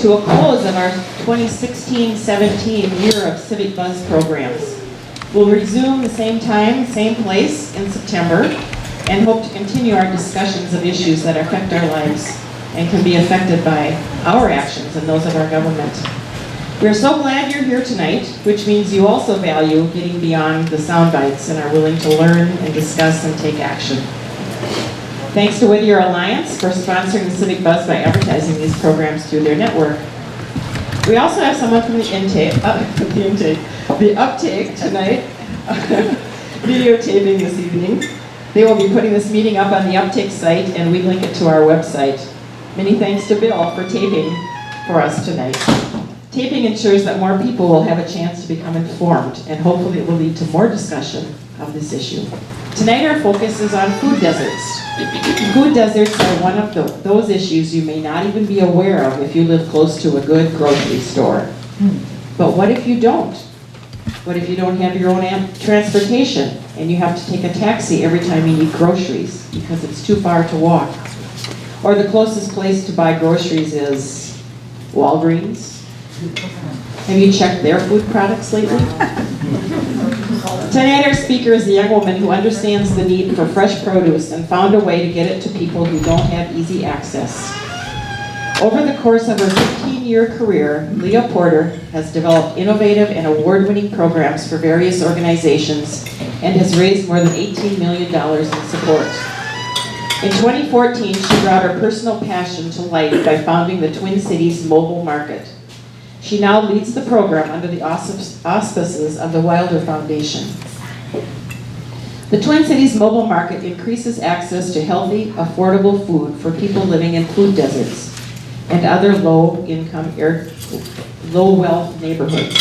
to a close of our 2016-17 year of Civic Buzz programs. We'll resume the same time, same place in September, and hope to continue our discussions of issues that affect our lives and can be affected by our actions and those of our government. We're so glad you're here tonight, which means you also value getting beyond the sound bites and are willing to learn and discuss and take action. Thanks to Whittier Alliance for sponsoring the Civic Buzz by advertising these programs through their network. We also have someone from the uptake tonight, videotaping this evening. They will be putting this meeting up on the uptake site, and we link it to our website. Many thanks to Bill for taping for us tonight. Taping ensures that more people will have a chance to become informed, and hopefully it will lead to more discussion of this issue. Tonight our focus is on food deserts. Food deserts are one of those issues you may not even be aware of if you live close to a good grocery store. But what if you don't? What if you don't have your own transportation and you have to take a taxi every time you need groceries because it's too far to walk? Or the closest place to buy groceries is Walgreens? Have you checked their food products lately? Tonight our speaker is a young woman who understands the need for fresh produce and found a way to get it to people who don't have easy access. Over the course of her 15-year career, Leah Porter has developed innovative and award-winning programs for various organizations and has raised more than $18 million in support. In 2014, she brought her personal passion to life by founding the Twin Cities Mobile Market. She now leads the program under the auspices of the Wilder Foundation. The Twin Cities Mobile Market increases access to healthy, affordable food for people living in food deserts and other low-income, low-wealth neighborhoods.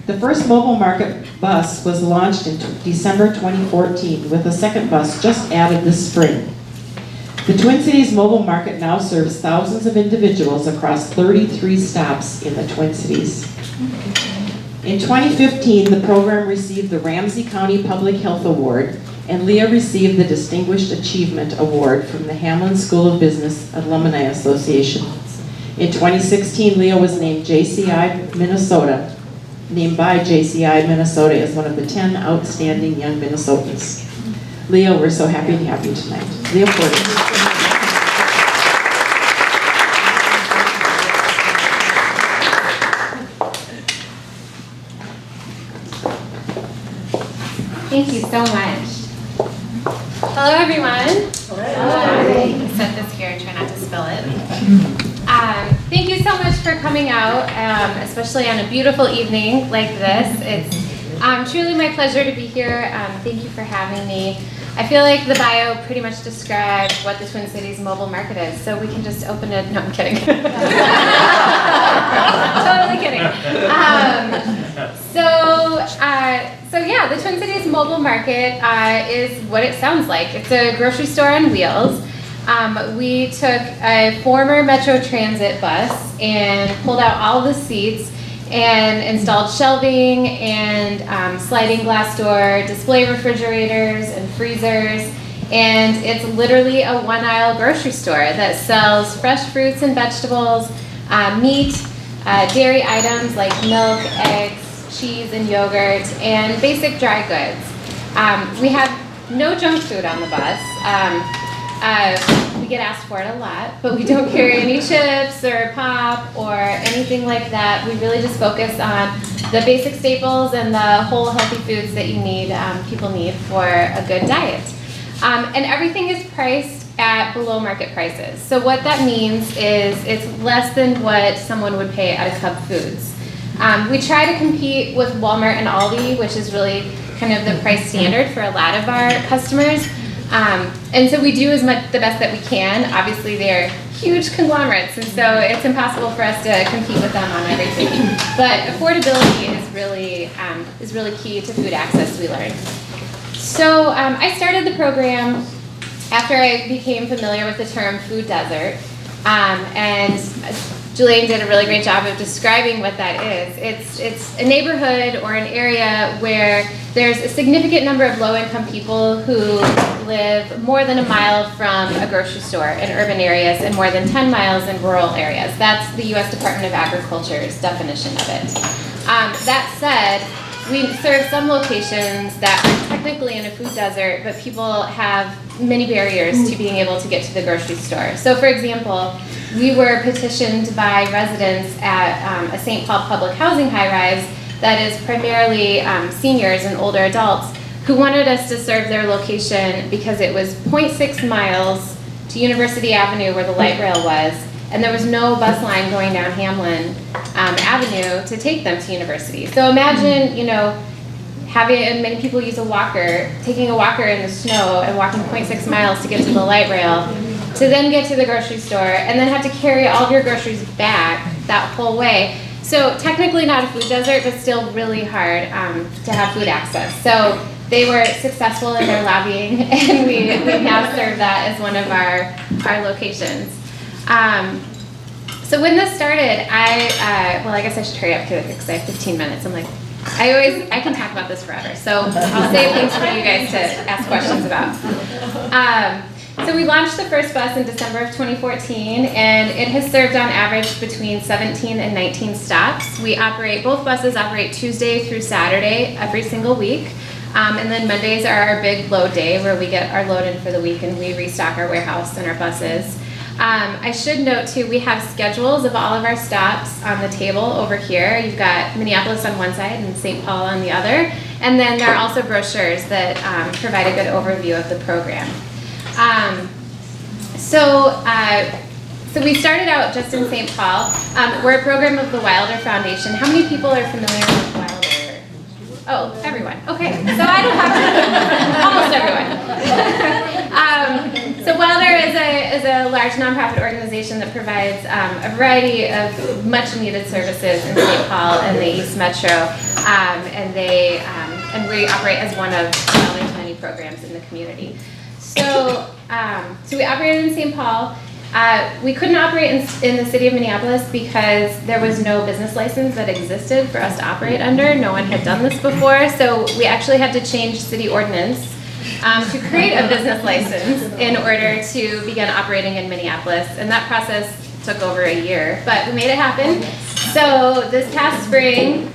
The first mobile market bus was launched in December 2014, with a second bus just added this spring. The Twin Cities Mobile Market now serves thousands of individuals across 33 stops in the Twin Cities. In 2015, the program received the Ramsey County Public Health Award, and Leah received the Distinguished Achievement Award from the Hamlin School of Business Alumni Association. In 2016, Leah was named by JCI Minnesota as one of the 10 outstanding young Minnesotans. Leah, we're so happy to have you tonight. Leah Porter. Thank you so much. Hello, everyone. Hello. Set this here and try not to spill it. Thank you so much for coming out, especially on a beautiful evening like this. It's truly my pleasure to be here. Thank you for having me. I feel like the bio pretty much described what the Twin Cities Mobile Market is, so we can just open it. No, I'm kidding. Totally kidding. So yeah, the Twin Cities Mobile Market is what it sounds like. It's a grocery store on wheels. We took a former Metro Transit bus and pulled out all the seats and installed shelving and sliding glass door, display refrigerators and freezers, and it's literally a one-aisle grocery store that sells fresh fruits and vegetables, meat, dairy items like milk, eggs, cheese, and yogurt, and basic dry goods. We have no junk food on the bus. We get asked for it a lot, but we don't carry any chips or pop or anything like that. We really just focus on the basic staples and the whole healthy foods that you need, people need for a good diet. And everything is priced at below market prices. So what that means is it's less than what someone would pay at a Cub Foods. We try to compete with Walmart and Aldi, which is really kind of the price standard for a lot of our customers. And so we do the best that we can. Obviously, they're huge conglomerates, and so it's impossible for us to compete with them on everything. But affordability is really key to food access, we learned. So I started the program after I became familiar with the term food desert, and Julian did a really great job of describing what that is. It's a neighborhood or an area where there's a significant number of low-income people who live more than a mile from a grocery store in urban areas and more than 10 miles in rural areas. That's the U.S. Department of Agriculture's definition of it. That said, we serve some locations that are technically in a food desert, but people have many barriers to being able to get to the grocery store. So for example, we were petitioned by residents at a St. Paul public housing high-rise that is primarily seniors and older adults who wanted us to serve their location because it was 0.6 miles to University Avenue where the light rail was, and there was no bus line going down Hamlin Avenue to take them to university. So imagine, having many people use a walker, taking a walker in the snow and walking 0.6 miles to get to the light rail, to then get to the grocery store, and then have to carry all of your groceries back that whole way. So technically not a food desert, but still really hard to have food access. So they were successful in their lobbying, and we now serve that as one of our locations. So when this started, I guess I should hurry up because I have 15 minutes. I can talk about this forever, so I'll save things for you guys to ask questions about. So we launched the first bus in December of 2014, and it has served on average between 17 and 19 stops. Both buses operate Tuesday through Saturday every single week. And then Mondays are our big load day where we get our load in for the week and we restock our warehouse and our buses. I should note too, we have schedules of all of our stops on the table over here. You've got Minneapolis on one side and St. Paul on the other. And then there are also brochures that provide a good overview of the program. So we started out just in St. Paul. We're a program of the Wilder Foundation. How many people are familiar with Wilder? Oh, everyone. Okay, so I don't have to, almost everyone. So Wilder is a large nonprofit organization that provides a variety of much needed services in St. Paul and the East Metro, and we operate as one of Wilder's many programs in the community. So we operated in St. Paul. We couldn't operate in the city of Minneapolis because there was no business license that existed for us to operate under. No one had done this before, so we actually had to change city ordinance to create a business license in order to begin operating in Minneapolis, and that process took over a year, but we made it happen. So this past spring,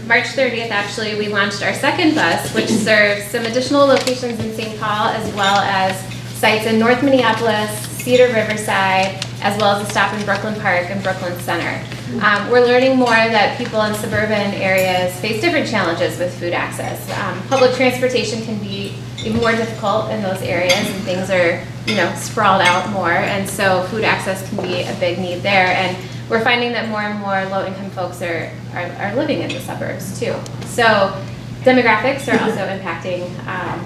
March 30th actually, we launched our second bus, which serves some additional locations in St. Paul as well as sites in North Minneapolis, Cedar Riverside, as well as a stop in Brooklyn Park and Brooklyn Center. We're learning more that people in suburban areas face different challenges with food access. Public transportation can be even more difficult in those areas, and things are, sprawled out more, and so food access can be a big need there. And we're finding that more and more low-income folks are living in the suburbs too. So demographics are also impacting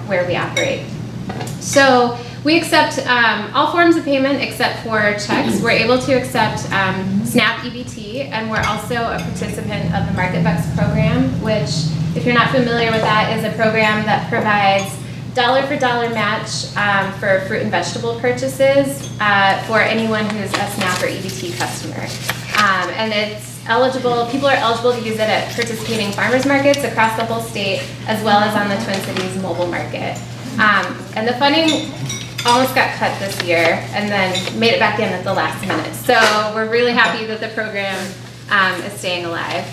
where we operate. So we accept all forms of payment except for checks. We're able to accept SNAP EBT, and we're also a participant of the Market Bucks program, which, if you're not familiar with that, is a program that provides dollar-for-dollar match for fruit and vegetable purchases for anyone who's a SNAP or EBT customer. And it's eligible, people are eligible to use it at participating farmers markets across the whole state, as well as on the Twin Cities mobile market. And the funding almost got cut this year and then made it back in at the last minute. So we're really happy that the program is staying alive.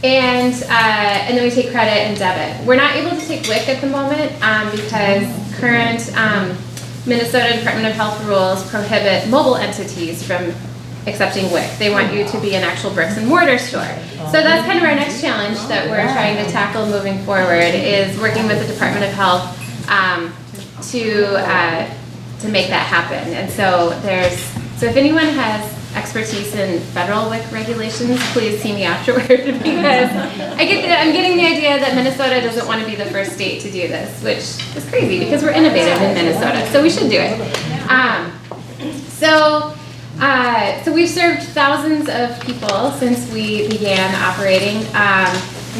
And then we take credit and debit. We're not able to take WIC at the moment because current Minnesota Department of Health rules prohibit mobile entities from accepting WIC. They want you to be an actual bricks and mortar store. So that's kind of our next challenge that we're trying to tackle moving forward, is working with the Department of Health to make that happen. And so if anyone has expertise in federal WIC regulations, please see me afterward, because I'm getting the idea that Minnesota doesn't want to be the first state to do this, which is crazy because we're innovative in Minnesota, so we should do it. So we've served thousands of people since we began operating.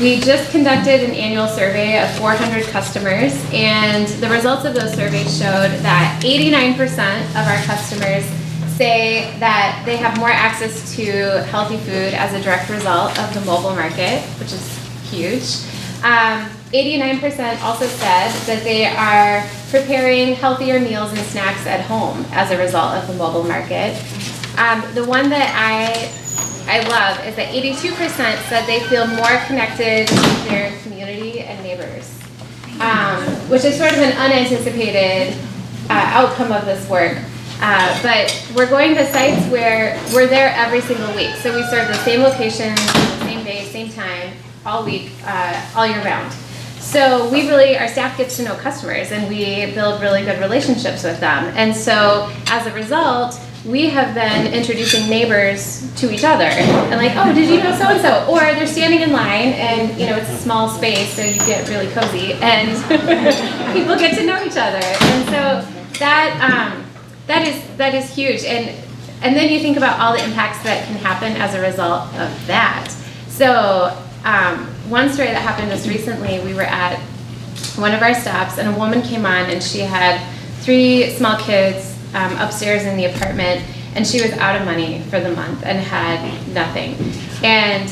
We just conducted an annual survey of 400 customers, and the results of those surveys showed that 89% of our customers say that they have more access to healthy food as a direct result of the mobile market, which is huge. 89% also said that they are preparing healthier meals and snacks at home as a result of the mobile market. The one that I love is that 82% said they feel more connected with their community and neighbors, which is sort of an unanticipated outcome of this work. But we're going to sites where we're there every single week. So we serve the same location, same day, same time, all week, all year round. So our staff gets to know customers and we build really good relationships with them. And so as a result, we have been introducing neighbors to each other. And like, oh, did you know so-and-so? Or they're standing in line and, it's a small space, so you get really cozy and people get to know each other. And so that is huge. And then you think about all the impacts that can happen as a result of that. So one story that happened just recently, we were at one of our stops and a woman came on and she had 3 small kids upstairs in the apartment, and she was out of money for the month and had nothing. And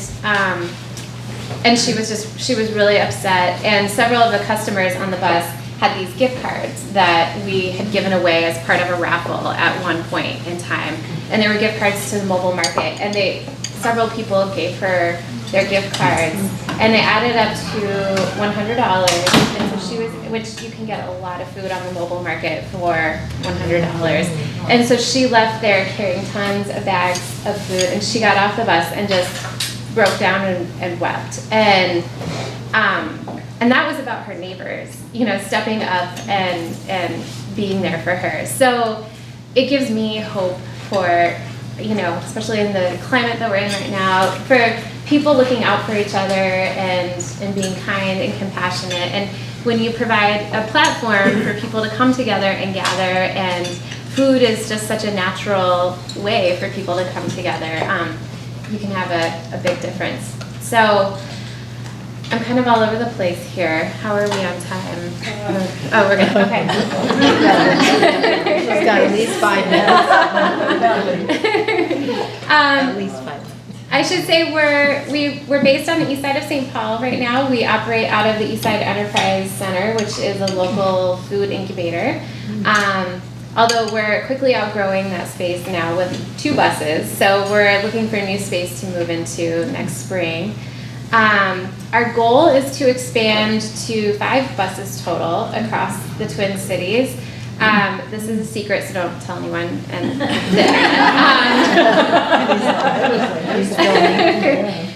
she was really upset. And several of the customers on the bus had these gift cards that we had given away as part of a raffle at one point in time. And there were gift cards to the mobile market, and several people gave her their gift cards, and it added up to $100. And so which you can get a lot of food on the mobile market for $100. And so she left there carrying tons of bags of food, and she got off the bus and just broke down and wept. And that was about her neighbors, stepping up and being there for her. So it gives me hope for, especially in the climate that we're in right now, for people looking out for each other and being kind and compassionate. And when you provide a platform for people to come together and gather, and food is just such a natural way for people to come together, you can have a big difference. So I'm kind of all over the place here. How are we on time? Oh, we're good. Okay. She's got at least 5 minutes. At least 5 minutes. I should say we're based on the east side of St. Paul right now. We operate out of the East Side Enterprise Center, which is a local food incubator. Although we're quickly outgrowing that space now with 2 buses, so we're looking for a new space to move into next spring. Our goal is to expand to 5 buses total across the Twin Cities. This is a secret, so don't tell anyone.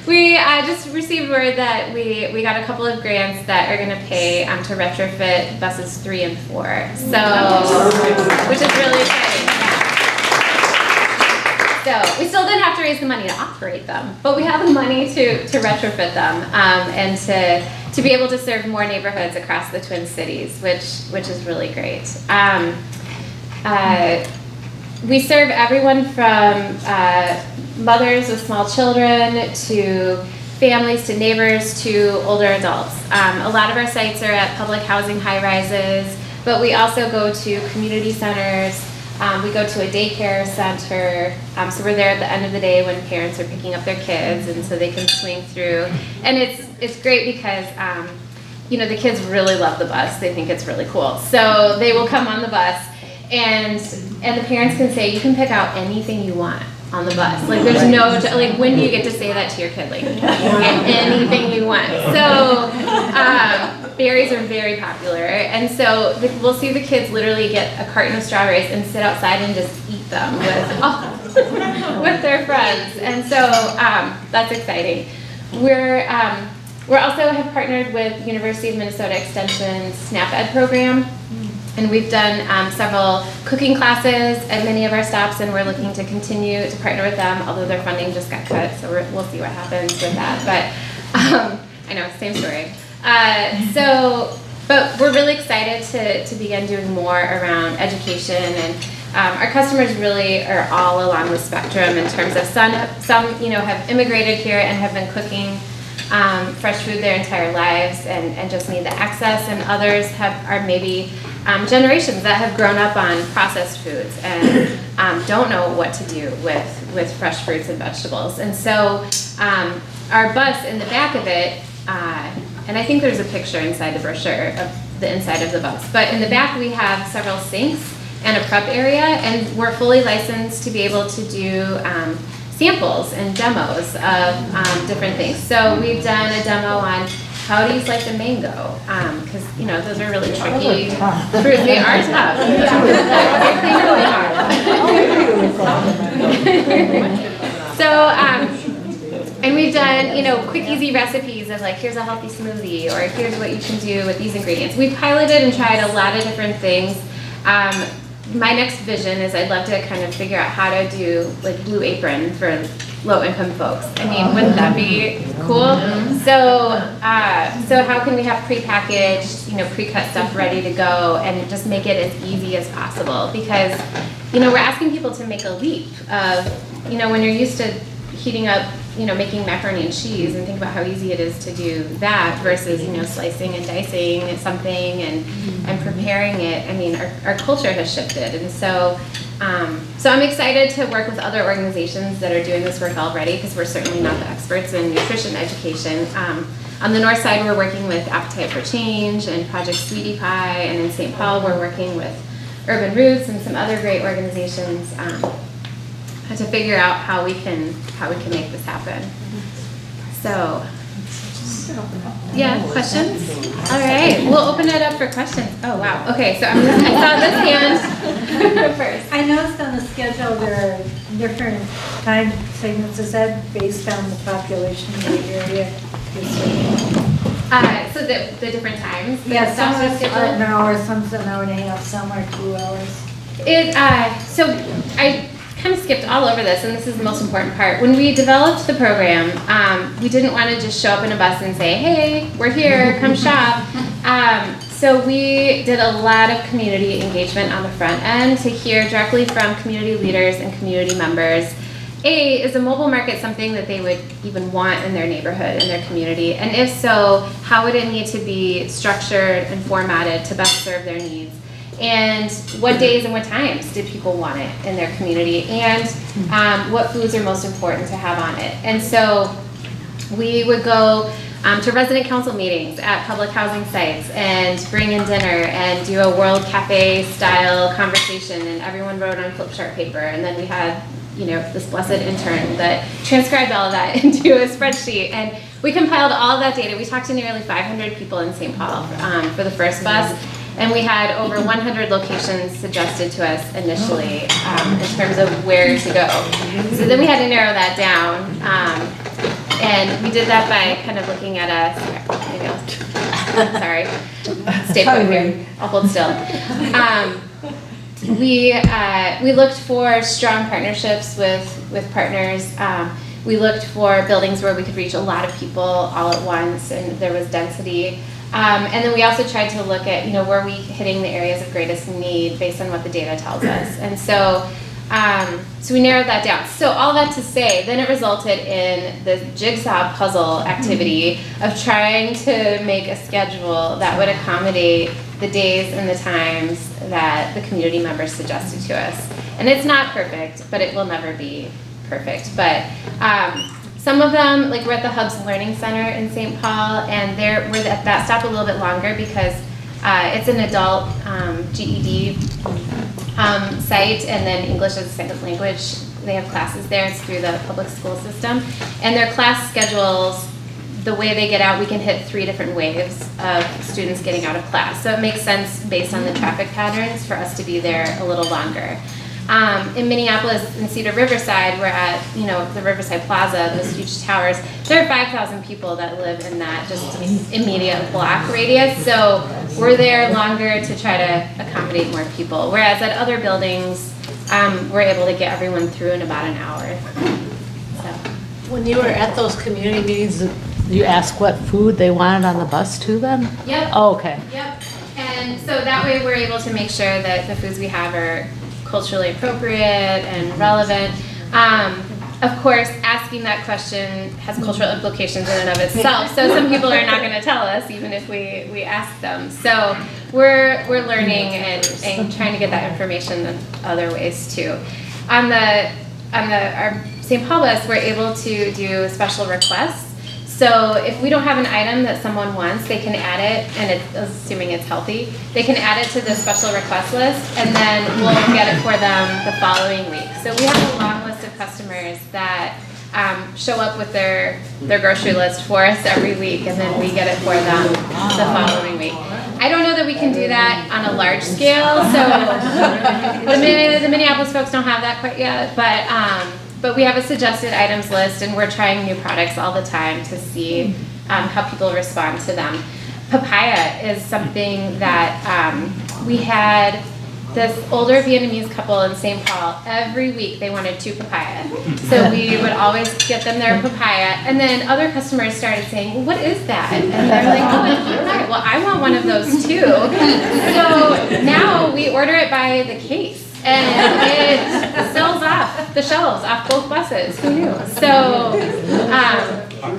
We just received word that we got a couple of grants that are going to pay to retrofit buses 3 and 4, which is really exciting. Yeah. So we still didn't have to raise the money to operate them, but we have the money to retrofit them and to be able to serve more neighborhoods across the Twin Cities, which is really great. We serve everyone from mothers with small children to families to neighbors to older adults. A lot of our sites are at public housing high-rises, but we also go to community centers. We go to a daycare center, so we're there at the end of the day when parents are picking up their kids, and so they can swing through. And it's great because the kids really love the bus. They think it's really cool. So they will come on the bus, and the parents can say, you can pick out anything you want on the bus. Like there's no, like when do you get to say that to your kid? Like you can get anything you want. So berries are very popular. And so we'll see the kids literally get a carton of strawberries and sit outside and just eat them with their friends. And so that's exciting. We also have partnered with University of Minnesota Extension's SNAP Ed program. And we've done several cooking classes at many of our stops, and we're looking to continue to partner with them, although their funding just got cut, so we'll see what happens with that. But I know, same story. But we're really excited to begin doing more around education, and our customers really are all along the spectrum in terms of some have immigrated here and have been cooking fresh food their entire lives and just need the access, and others are maybe generations that have grown up on processed foods and don't know what to do with fresh fruits and vegetables. And so our bus, in the back of it, and I think there's a picture inside the brochure of the inside of the bus, but in the back we have several sinks and a prep area, and we're fully licensed to be able to do samples and demos of different things. So we've done a demo on how do you slice a mango, because those are really tricky fruits. They are tough. They're really hard. So and we've done quick easy recipes of like, here's a healthy smoothie, or here's what you can do with these ingredients. We've piloted and tried a lot of different things. My next vision is I'd love to kind of figure out how to do like Blue Apron for low-income folks. I mean, wouldn't that be cool? So how can we have prepackaged, pre-cut stuff ready to go and just make it as easy as possible? Because, we're asking people to make a leap of, when you're used to heating up, making macaroni and cheese, and think about how easy it is to do that versus, slicing and dicing something and preparing it. I mean, our culture has shifted. And so I'm excited to work with other organizations that are doing this work already, because we're certainly not the experts in nutrition education. On the north side, we're working with Appetite for Change and Project Sweetie Pie, and in St. Paul, we're working with Urban Roots and some other great organizations to figure out how we can make this happen. So, yeah, questions? All right, we'll open it up for questions. Oh wow. Okay, so I saw this hand first. I noticed on the schedule there are different time segments. Is that based on the population of the area? So the different times. Yeah, some are an hour, some's an hour and a half, some are 2 hours. So I kind of skipped all over this, and this is the most important part. When we developed the program, we didn't want to just show up in a bus and say, hey, we're here, come shop. So we did a lot of community engagement on the front end to hear directly from community leaders and community members. Is a mobile market something that they would even want in their neighborhood, in their community? And if so, how would it need to be structured and formatted to best serve their needs? And what days and what times did people want it in their community? And what foods are most important to have on it? And so we would go to resident council meetings at public housing sites and bring in dinner and do a World Cafe style conversation, and everyone wrote on flip chart paper, and then we had this blessed intern that transcribed all of that into a spreadsheet, and we compiled all of that data. We talked to nearly 500 people in St. Paul for the first bus, and we had over 100 locations suggested to us initially in terms of where to go. So then we had to narrow that down, and we did that by kind of looking at sorry, stay put here, I'll hold still. We looked for strong partnerships with partners. We looked for buildings where we could reach a lot of people all at once, and there was density. And then we also tried to look at, were we hitting the areas of greatest need based on what the data tells us. And so we narrowed that down. So all that to say, then it resulted in the jigsaw puzzle activity of trying to make a schedule that would accommodate the days and the times that the community members suggested to us. And it's not perfect, but it will never be perfect. But some of them, like we're at the Hubs Learning Center in St. Paul, and we're at that stop a little bit longer because it's an adult GED site, and then English as a second language. They have classes there. It's through the public school system. And their class schedules, the way they get out, we can hit 3 different waves of students getting out of class. So it makes sense based on the traffic patterns for us to be there a little longer. In Minneapolis, in Cedar Riverside, we're at the Riverside Plaza, those huge towers. There are 5,000 people that live in that just immediate block radius. So we're there longer to try to accommodate more people. Whereas at other buildings, we're able to get everyone through in about an hour. So. When you were at those community meetings, you asked what food they wanted on the bus too then? Yep. Oh, okay. Yep. And so that way we're able to make sure that the foods we have are culturally appropriate and relevant. Of course, ask asking that question has cultural implications in and of itself. So some people are not going to tell us, even if we ask them. So we're learning and trying to get that information in other ways too. On our St. Paul bus, we're able to do special requests. So if we don't have an item that someone wants, they can add it, and assuming it's healthy, they can add it to the special request list, and then we'll get it for them the following week. So we have a long list of customers that show up with their grocery list for us every week, and then we get it for them the following week. I don't know that we can do that on a large scale, so the Minneapolis folks don't have that quite yet, but we have a suggested items list, and we're trying new products all the time to see how people respond to them. Papaya is something that we had this older Vietnamese couple in St. Paul. Every week they wanted 2 papaya. So we would always get them their papaya. And then other customers started saying, well, what is that? And they're like, oh, it's papaya. Well, I want one of those too. So now we order it by the case. And it sells off the shelves, off both buses. Who knew? So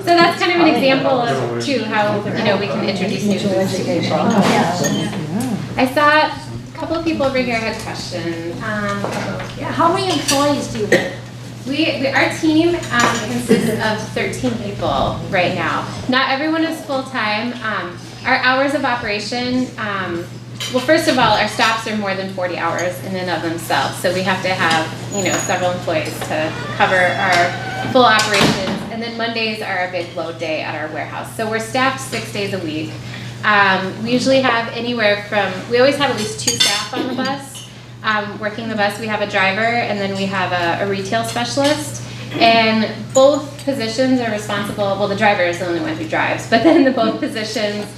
that's kind of an example of too how we can introduce new foods to people. I saw a couple of people over here had questions. How many employees do you have? Our team consists of 13 people right now. Not everyone is full time. Our hours of operation. Well, first of all, our stops are more than 40 hours in and of themselves, so we have to have, several employees to cover our full operations. And then Mondays are a big load day at our warehouse. So we're staffed 6 days a week. We usually have we always have at least 2 staff on the bus. Working the bus, we have a driver, and then we have a retail specialist. And both positions are responsible, well, the driver is the only one who drives, but then both positions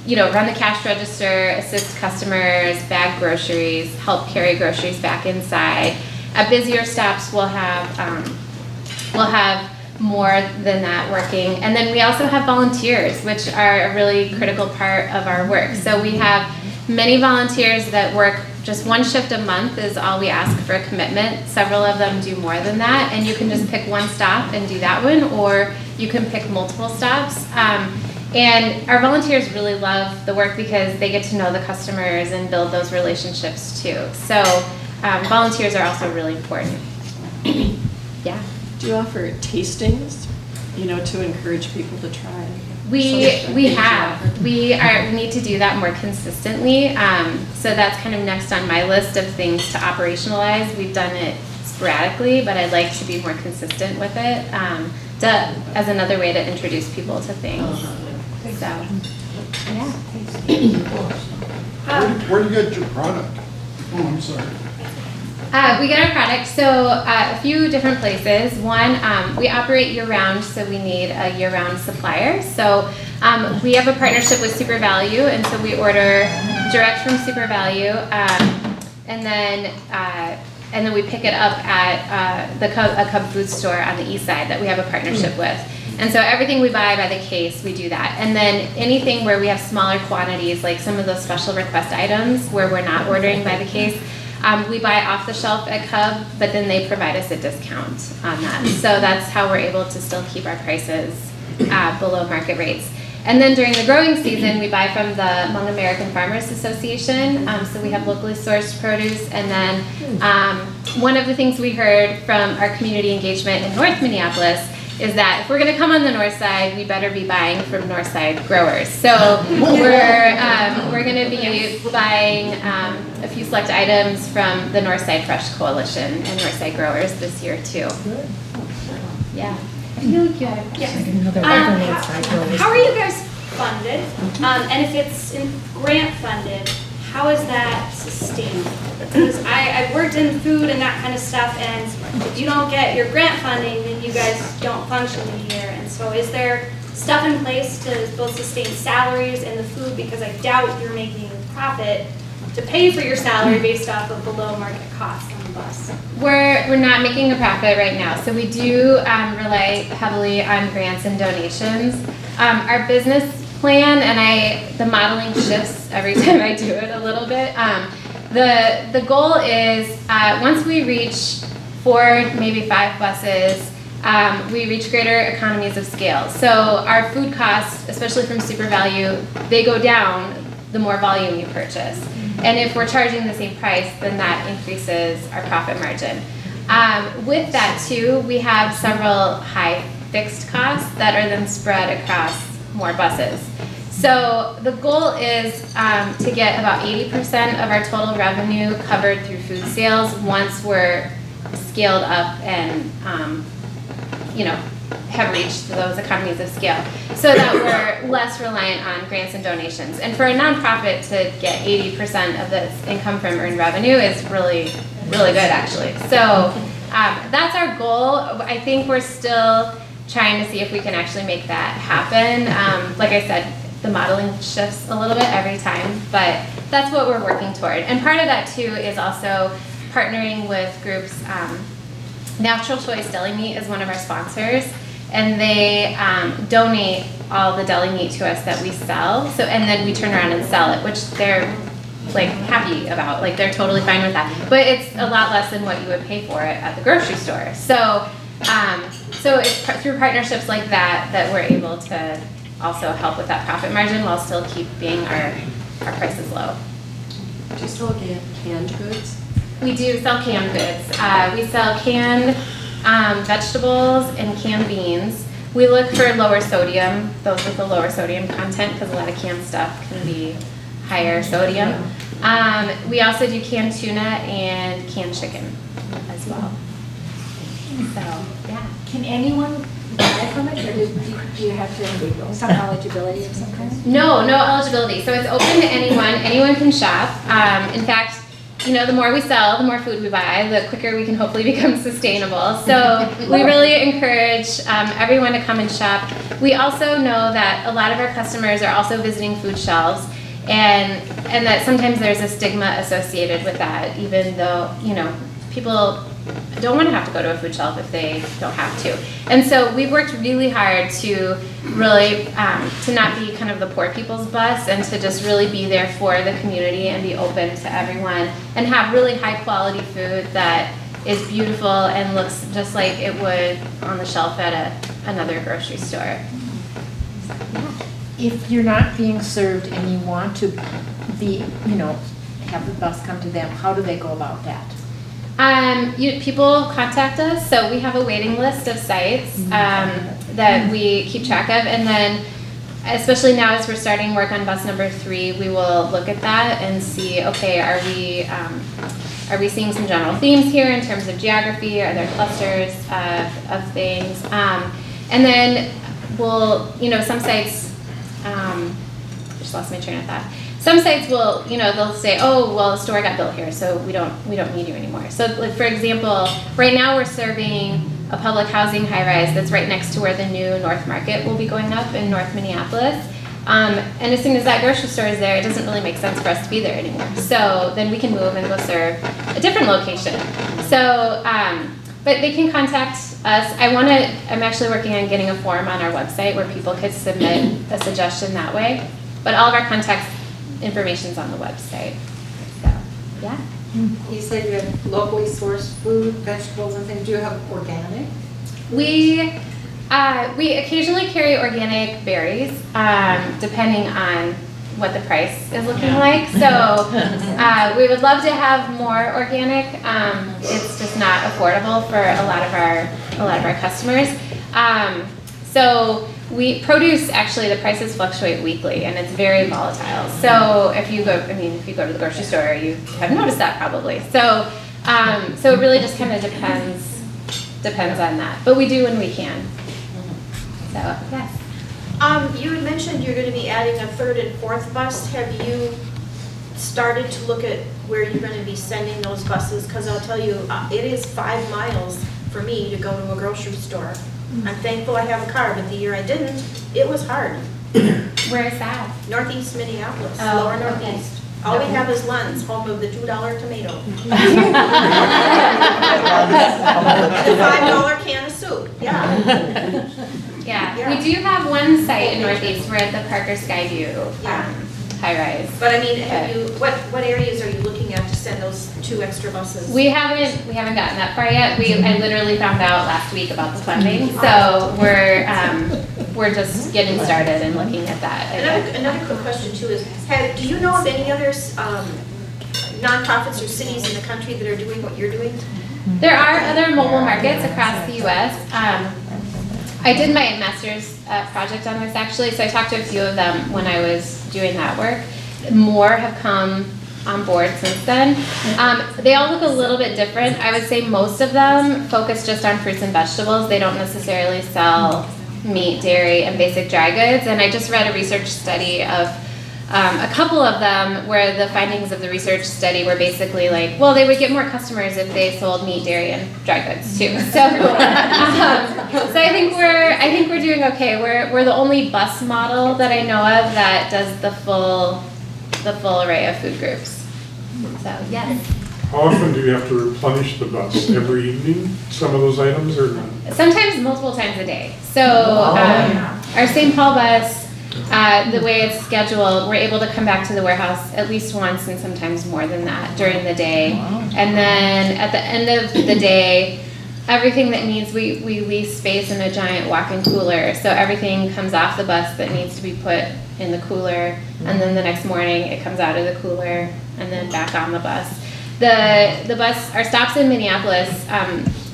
run the cash register, assist customers, bag groceries, help carry groceries back inside. At busier stops, we'll have more than that working. And then we also have volunteers, which are a really critical part of our work. So we have many volunteers that work just 1 shift a month is all we ask for a commitment. Several of them do more than that, and you can just pick 1 stop and do that one, or you can pick multiple stops. And our volunteers really love the work because they get to know the customers and build those relationships too. So volunteers are also really important. Yeah. Do you offer tastings, to encourage people to try? We need to do that more consistently. So that's kind of next on my list of things to operationalize. We've done it sporadically, but I'd like to be more consistent with it as another way to introduce people to things. So, yeah. Where do you get your product? Oh, I'm sorry. We get our product, so a few different places. One, we operate year-round, so we need a year-round supplier. So we have a partnership with Super Value, and so we order direct from Super Value, and then we pick it up at a Cub food store on the east side that we have a partnership with. And so everything we buy by the case, we do that. And then anything where we have smaller quantities, like some of those special request items where we're not ordering by the case, we buy off the shelf at Cub, but then they provide us a discount on that. So that's how we're able to still keep our prices below market rates. And then during the growing season, we buy from the Hmong American Farmers Association. So we have locally sourced produce. And then one of the things we heard from our community engagement in North Minneapolis is that if we're going to come on the north side, we better be buying from north side growers. So we're going to be buying a few select items from the North Side Fresh Coalition and North Side growers this year too. Yeah. I feel like you had a question. How are you guys funded? And if it's grant funded, how is that sustainable? Because I worked in food and that kind of stuff, and if you don't get your grant funding, then you guys don't function the year. And so is there stuff in place to both sustain salaries and the food? Because I doubt you're making profit to pay for your salary based off of below market costs on the bus. We're not making a profit right now, so we do rely heavily on grants and donations. Our business plan, and the modeling shifts every time I do it a little bit. The goal is once we reach 4, maybe 5 buses, we reach greater economies of scale. So our food costs, especially from super value, they go down the more volume you purchase. And if we're charging the same price, then that increases our profit margin. With that too, we have several high fixed costs that are then spread across more buses. So the goal is to get about 80% of our total revenue covered through food sales once we're scaled up and have reached those economies of scale, so that we're less reliant on grants and donations. And for a nonprofit to get 80% of this income from earned revenue is really, really good, actually. So that's our goal. I think we're still trying to see if we can actually make that happen. Like I said, the modeling shifts a little bit every time, but that's what we're working toward. And part of that too is also partnering with groups. Natural Choice Deli Meat is one of our sponsors, and they donate all the deli meat to us that we sell. So, and then we turn around and sell it, which they're like happy about. Like they're totally fine with that. But it's a lot less than what you would pay for it at the grocery store. So, so it's through partnerships like that that we're able to also help with that profit margin while still keeping our prices low. Do you still get canned goods? We do sell canned goods. We sell canned vegetables and canned beans. We look for lower sodium, those with the lower sodium content, because a lot of canned stuff can be higher sodium. We also do canned tuna and canned chicken as well. So, yeah. Can anyone buy from it, or do you have to some eligibility of some kind? No eligibility. So it's open to anyone. Anyone can shop. In fact, the more we sell, the more food we buy, the quicker we can hopefully become sustainable. So we really encourage everyone to come and shop. We also know that a lot of our customers are also visiting food shelves, and that sometimes there's a stigma associated with that, even though, people don't want to have to go to a food shelf if they don't have to. And so we've worked really hard to really, to not be kind of the poor people's bus, and to just really be there for the community and be open to everyone and have really high quality food that is beautiful and looks just like it would on the shelf at another grocery store. So, yeah. If you're not being served and you want to be, have the bus come to them, how do they go about that? People contact us, so we have a waiting list of sites that we keep track of, and then especially now as we're starting work on bus number 3, we will look at that and see, okay, are we seeing some general themes here in terms of geography? Are there clusters of things? And then we'll, some sites, just lost my train of thought. Some sites will, they'll say, oh, well, the store got built here, so we don't need you anymore. So, like, for example, right now we're serving a public housing high-rise that's right next to where the new North Market will be going up in North Minneapolis. And as soon as that grocery store is there, it doesn't really make sense for us to be there anymore. So then we can move and go serve a different location. So, but they can contact us. I'm actually working on getting a form on our website where people could submit a suggestion that way. But all of our contact information's on the website. So, yeah. You said you have locally sourced food, vegetables and things. Do you have organic? We occasionally carry organic berries, depending on what the price is looking like. So we would love to have more organic. It's just not affordable for a lot of our customers. So produce, actually, the prices fluctuate weekly, and it's very volatile. So if you go to the grocery store, you have noticed that probably. So it really just kind of depends on that. But we do when we can. So, yes. You had mentioned you're going to be adding a 3rd and 4th bus. Have you started to look at where you're going to be sending those buses? Because I'll tell you, it is 5 miles for me to go to a grocery store. I'm thankful I have a car, but the year I didn't, it was hard. Where is that? Northeast Minneapolis, Oh, lower northeast. All we have is Lund's, home of the $2 tomato. The $5 can of soup, yeah. Yeah, we do have one site in Northeast. We're at the Parker Skyview high rise. But I mean, what areas are you looking looking at to send those 2 extra buses? We haven't gotten that far yet. I literally found out last week about the funding, so we're just getting started and looking at that. Another quick question too is, do you know of any other nonprofits or cities in the country that are doing what you're doing? There are other mobile markets across the U.S. I did my master's project on this actually, so I talked to a few of them when I was doing that work. More have come on board since then. They all look a little bit different. I would say most of them focus just on fruits and vegetables. They don't necessarily sell meat, dairy, and basic dry goods. And I just read a research study of a couple of them where the findings of the research study were basically like, well, they would get more customers if they sold meat, dairy, and dry goods too. So, so I think we're doing okay. We're the only bus model that I know of that does the full array of food groups. So yes. How often do you have to replenish the bus? Every evening, some of those items, or not? Sometimes multiple times a day. So our St. Paul bus, the way it's scheduled, we're able to come back to the warehouse at least once and sometimes more than that during the day. And then at the end of the day, everything that needs, we lease space in a giant walk-in cooler. So everything comes off the bus that needs to be put in the cooler. And then the next morning it comes out of the cooler and then back on the bus. The bus, our stops in Minneapolis,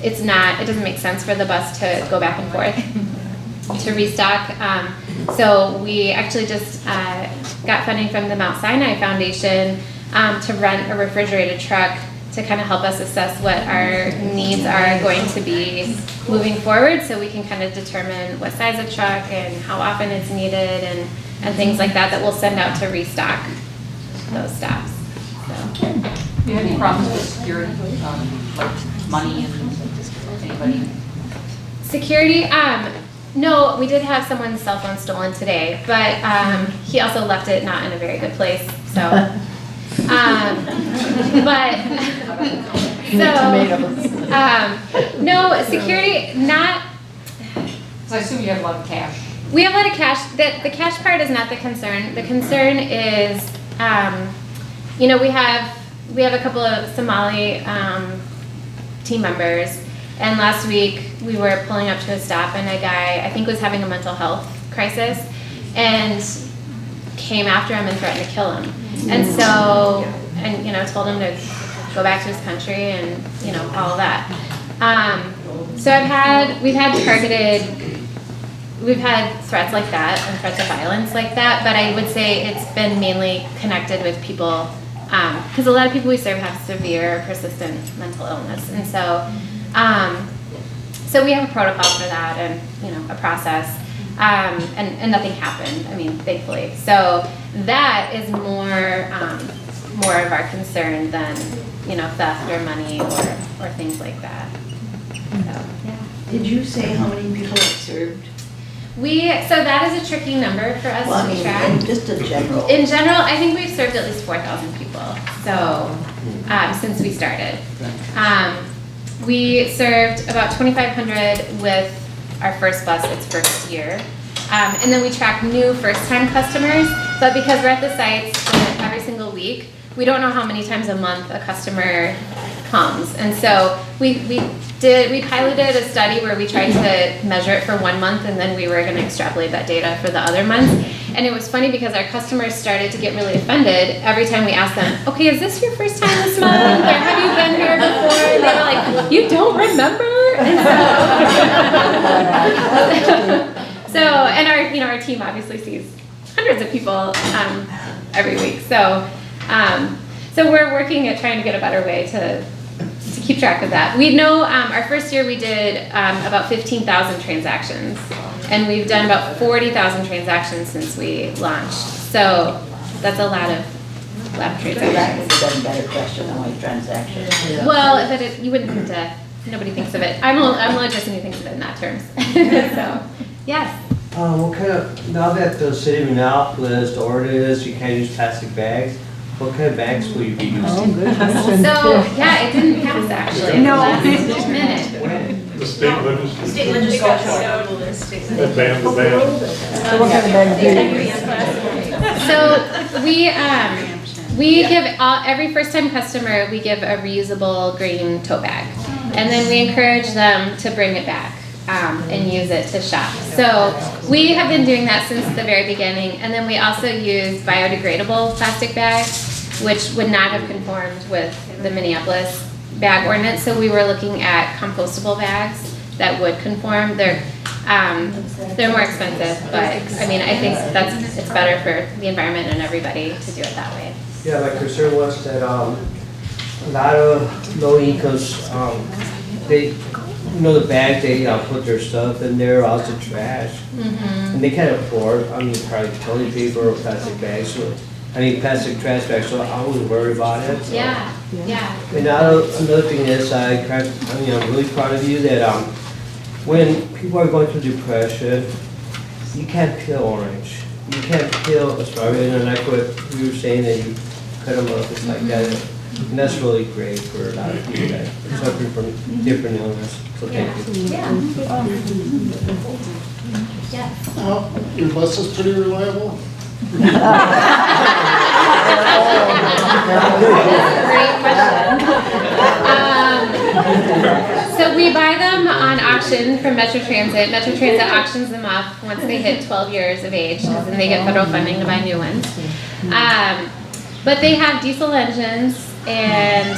it doesn't make sense for the bus to go back and forth to restock. So we actually just got funding from the Mount Sinai Foundation to rent a refrigerated truck to kind of help us assess what our needs are going to be moving forward, so we can kind of determine what size of truck and how often it's needed and things like that we'll send out to restock those stops. So. Do you have any problems with security, like money and anybody? Security? No, we did have someone's cell phone stolen today, but he also left it not in a very good place. So, no, security, not. So I assume you have a lot of cash. We have a lot of cash. The cash part is not the concern. The concern is, we have a couple of Somali team members. And last week, we were pulling up to a stop, and a guy, I think, was having a mental health crisis, and came after him and threatened to kill him. And so, told him to go back to his country and, all of that. So we've had threats like that and threats of violence like that, but I would say it's been mainly connected with people, because a lot of people we serve have severe, persistent mental illness, and so we have a protocol for that and, a process, and nothing happened, thankfully. So that is more of our concern than, theft or money or things like that. So, yeah. Did you say how many people it served? So that is a tricky number for us to track. Just in general. In general, I think we've served at least 4,000 people, so, since we started. We served about 2,500 with our first bus its first year. And then we track new first-time customers, but because we're at the sites every single week, we don't know how many times a month a customer comes. And so we piloted a study where we tried to measure it for 1 month, and then we were going to extrapolate that data for the other months. And it was funny because our customers started to get really offended every time we asked them, okay, is this your first time this month? Or have you been here before? And they were like, you don't remember? And our team obviously sees hundreds of people every week. So we're working at trying to get a better way to keep track of that. We know our first year we did about 15,000 transactions, and we've done about 40,000 transactions since we launched. So that's a lot of transactions. That would have been a better question than like transactions. Yeah. Well, but you wouldn't think to. Nobody thinks of it. I'm the only person who thinks of it in that terms. So, yes. Now that the city of Minneapolis, the ordinance, you can't use plastic bags, what kind of bags will you be using? So, it didn't pass actually. No. Last minute. The state legislature. State legislature. The ban. So what kind of bag do you use? So We give every first-time customer, we give a reusable green tote bag. And then we encourage them to bring it back and use it to shop. So we have been doing that since the very beginning. And then we also use biodegradable plastic bags, which would not have conformed with the Minneapolis bag ordinance. So we were looking at compostable bags that would conform. They're more expensive, but I mean, I think it's better for the environment and everybody to do it that way. Yeah, my concern was that a lot of low incomes, they, the bag, they put their stuff in there, also trash. And they can't afford, probably toilet paper or plastic bags. So, plastic trash bags, so I wouldn't worry about it. So. Yeah. And another thing is, I'm really proud of you that when people are going through depression, you can't peel orange. You can't peel a strawberry, and like what you were saying, that you cut them up, it's like that. And that's really great for a lot of people that are suffering from different illness. So thank you. Your bus is pretty reliable? Great question. So we buy them on auction from Metro Transit. Metro Transit auctions them off once they hit 12 years of age, because then they get federal funding to buy new ones. But they have diesel engines and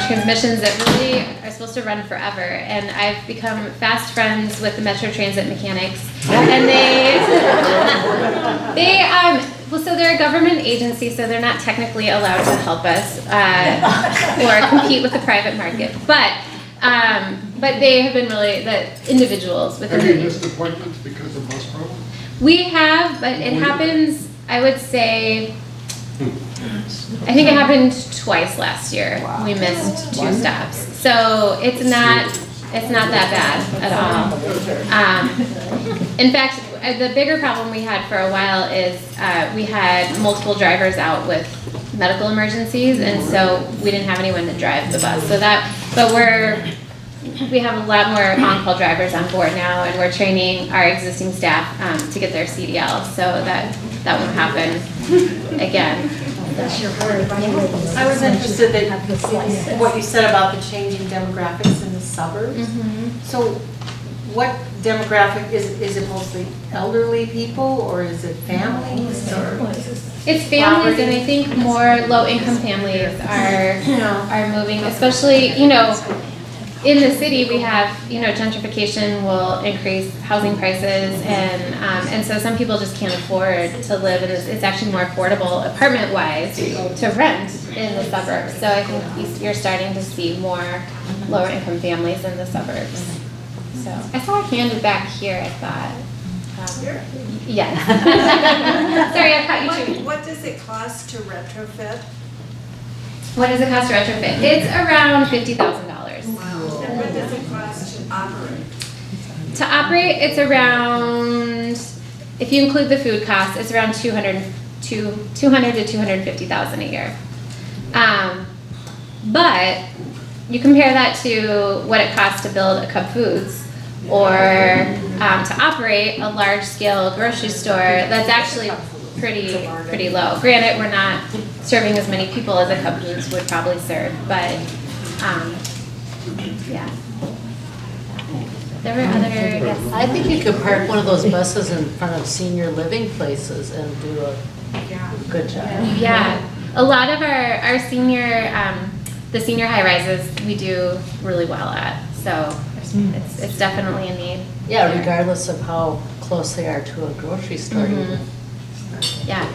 transmissions that really are supposed to run forever. And I've become fast friends with the Metro Transit mechanics. And well, so they're a government agency, so they're not technically allowed to help us or compete with the private market. But they have been really the individuals within. Have you missed appointments because of bus problems? We have, but it happens, I would say, I think it happened twice last year. Wow. We missed 2 stops. So it's not that bad at all. In fact, the bigger problem we had for a while is we had multiple drivers out with medical emergencies, and so we didn't have anyone to drive the bus. But we have a lot more on-call drivers on board now, and we're training our existing staff to get their CDL, so that won't happen again. I was interested in what you said about the changing demographics in the suburbs. So what demographic, is it mostly elderly people, or is it families? It's families, and I think more low-income families are moving, especially, in the city we have, gentrification will increase housing prices, and so some people just can't afford to live, and it's actually more affordable apartment-wise to rent in the suburbs. So I think you're starting to see more lower-income families in the suburbs. So I saw a hand back here, I thought. Yes. Sorry, I caught you too. What does it cost to retrofit? What does it cost to retrofit? It's around $50,000. Wow. And what does it cost to operate? To operate, it's around, if you include the food costs, it's around $200,000 to $250,000 a year. But you compare that to what it costs to build a Cub Foods, or to operate a large-scale grocery store. That's actually pretty low. Granted, we're not serving as many people as a Cub Foods would probably serve, but yeah. There were other, yes. I think you could park one of those buses in front of senior living places and do a good job. Yeah, a lot of our senior, the senior high rises, we do really well at. So it's definitely a need. Yeah, regardless of how close they are to a grocery store. Yeah,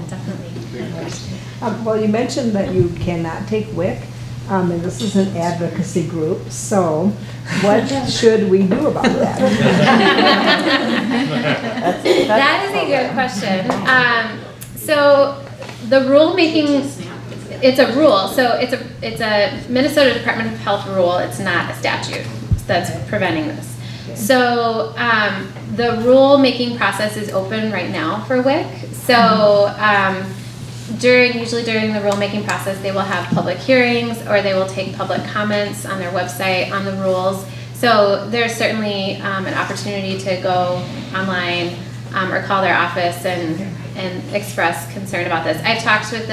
definitely. Well, you mentioned that you cannot take WIC, and this is an advocacy group, so what should we do about that? That is a good question. So the rulemaking, it's a rule, so it's a Minnesota Department of Health rule, it's not a statute that's preventing this. So the rule-making process is open right now for WIC. So usually during the rule-making process, they will have public hearings, or they will take public comments on their website on the rules. So there's certainly an opportunity to go online or call their office and and express concern about this. I've talked with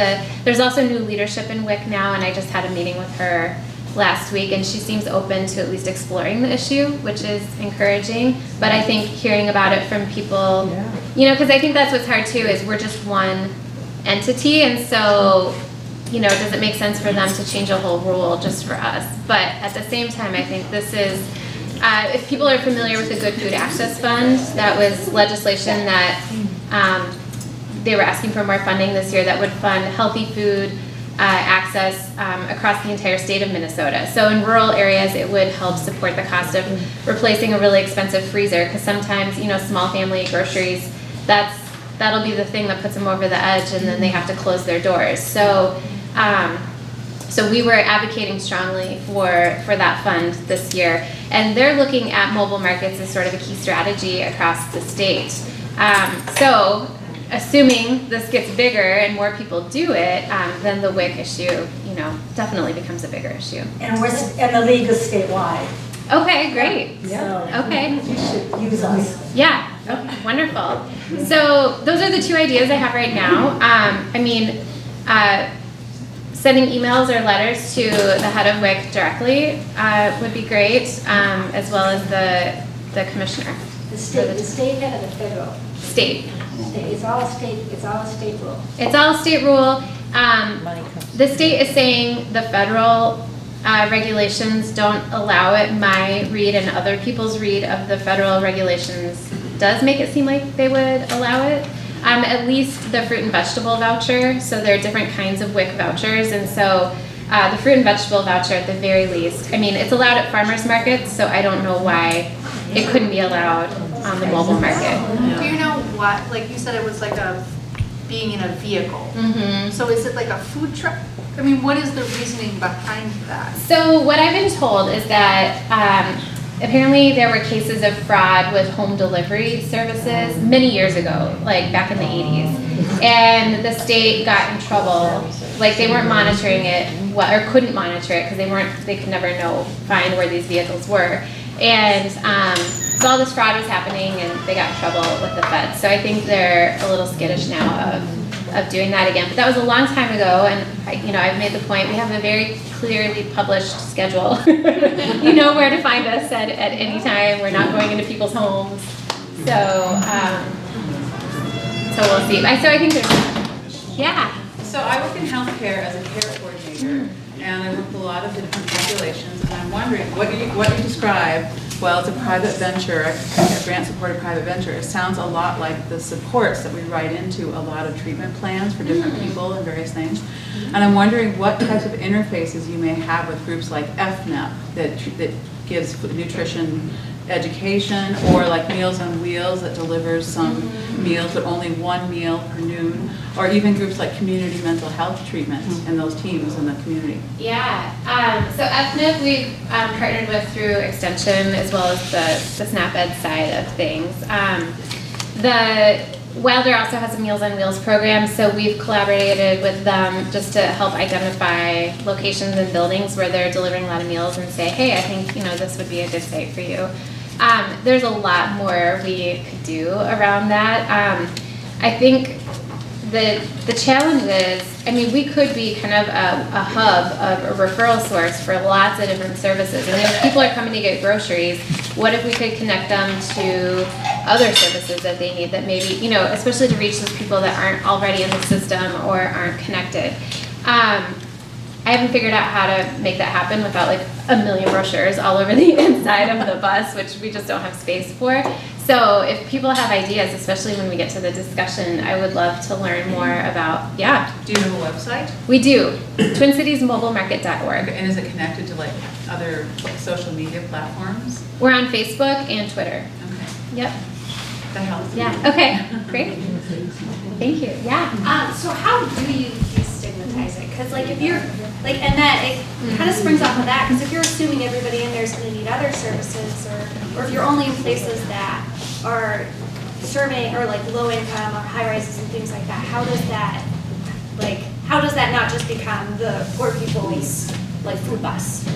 there's also new leadership in WIC now, and I just had a meeting with her last week, and she seems open to at least exploring the issue, which is encouraging. But I think hearing about it from people, because I think that's what's hard too, is we're just one entity, and so, does it make sense for them to change a whole rule just for us? But at the same time, I think this is, if people are familiar with the Good Food Access Fund, that was legislation that they were asking for more funding this year that would fund healthy food access across the entire state of Minnesota. So in rural areas, it would help support the cost of replacing a really expensive freezer, because sometimes, small family groceries, that'll be the thing that puts them over the edge, and then they have to close their doors. So so we were advocating strongly for that fund this year, and they're looking at mobile markets as sort of a key strategy across the state. So assuming this gets bigger and more people do it, then the WIC issue, definitely becomes a bigger issue. And the league is statewide. Okay, great. Yeah. Okay. You should use us. Yeah. Okay. Wonderful. So those are the two ideas I have right now. Sending emails or letters to the head of WIC directly would be great, as well as the commissioner. The state head of the federal? State. It's all a state rule. It's all state rule. The state is saying the federal regulations don't allow it. My read and other people's read of the federal regulations does make it seem like they would allow it. At least the fruit and vegetable voucher. So there are different kinds of WIC vouchers, and so the fruit and vegetable voucher at the very least, it's allowed at farmers markets, so I don't know why it couldn't be allowed on the mobile market. Do you know what, like you said, it was like being in a vehicle. Mm-hmm. So is it like a food truck? What is the reasoning behind that? So what I've been told is that apparently there were cases of fraud with home delivery services many years ago, like back in the 80s. And the state got in trouble, like they weren't monitoring it, or couldn't monitor it because they could never find where these vehicles were. And so all this fraud was happening, and they got in trouble with the feds. So I think they're a little skittish now of doing that again. But that was a long time ago, and I've made the point, we have a very clearly published schedule. You know where to find us at any time. We're not going into people's homes. So we'll see. So I think there's, yeah. So I work in healthcare as a care coordinator, and I work with a lot of different populations, and I'm wondering, what you describe, well, it's a private venture, a grant-supported private venture. It sounds a lot like the supports that we write into a lot of treatment plans for different people and various things. And I'm wondering what types of interfaces you may have with groups like FNEP that gives nutrition education, or like Meals on Wheels that delivers some meals, but only one meal per noon, or even groups like community mental health treatments and those teams in the community. Yeah, so FNIP we've partnered with through Extension, as well as the SNAP Ed side of things. Wilder also has a Meals on Wheels program, so we've collaborated with them just to help identify locations and buildings where they're delivering a lot of meals and say, hey, I think this would be a good site for you. There's a lot more we could do around that. I think the challenge is, we could be kind of a hub, of a referral source for lots of different services. And if people are coming to get groceries, what if we could connect them to other services that they need that maybe, especially to reach those people that aren't already in the system or aren't connected. I haven't figured out how to make that happen without like a million brochures all over the inside of the bus, which we just don't have space for. So if people have ideas, especially when we get to the discussion, I would love to learn more about, yeah. Do you have a website? We do, TwinCitiesMobileMarket.org. And is it connected to like other social media platforms? We're on Facebook and Twitter. Okay. Yep. That helps. Yeah, okay, great. Thank you, yeah. So how do you destigmatize it? Because like if you're, like, and that, it kind of springs off of that, because if you're assuming everybody in there is going to need other services, or if you're only in places that are serving, or like low income or high rises and things like that, how does that not just become the poor people's like food bus?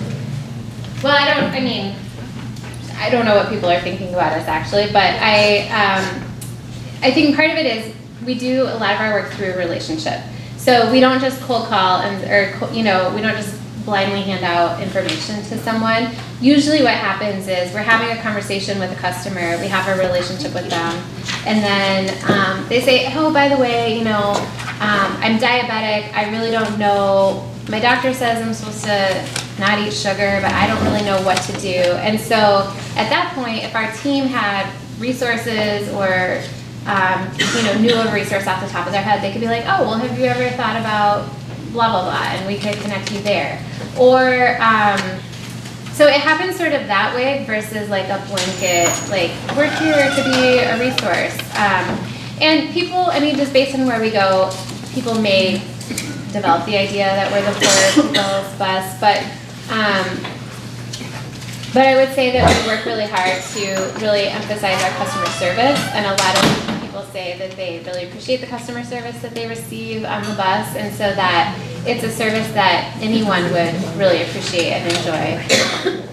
Well, I don't know what people are thinking about us actually, but I think part of it is we do a lot of our work through a relationship. So we don't just cold call we don't just blindly hand out information to someone. Usually what happens is we're having a conversation with a customer, we have a relationship with them, and then they say, oh, by the way, I'm diabetic, I really don't know, my doctor says I'm supposed to not eat sugar, but I don't really know what to do. And so at that point, if our team had resources or knew of a resource off the top of their head, they could be like, oh, well, have you ever thought about blah, blah, blah, and we could connect you there. Or, so it happens sort of that way versus like a blanket, like, we're here to be a resource. And people, just based on where we go, people may develop the idea that we're the poor people's bus, but I would say that we work really hard to really emphasize our customer service, and a lot of people say that they really appreciate the customer service that they receive on the bus, and so that it's a service that anyone would really appreciate and enjoy,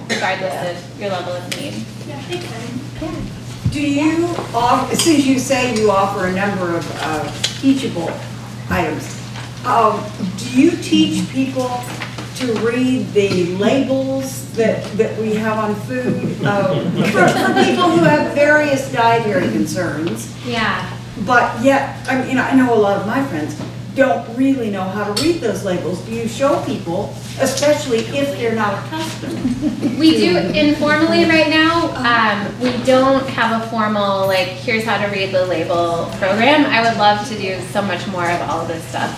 regardless of your level of need. Yeah, thanks. Do you, since you say you offer a number of teachable items, do you teach people to read the labels that we have on food? For people who have various dietary concerns. Yeah. But yet, I know a lot of my friends don't really know how to read those labels. Do you show people, especially if they're not accustomed? We do informally right now. We don't have a formal, like, here's how to read the label program. I would love to do so much more of all of this stuff.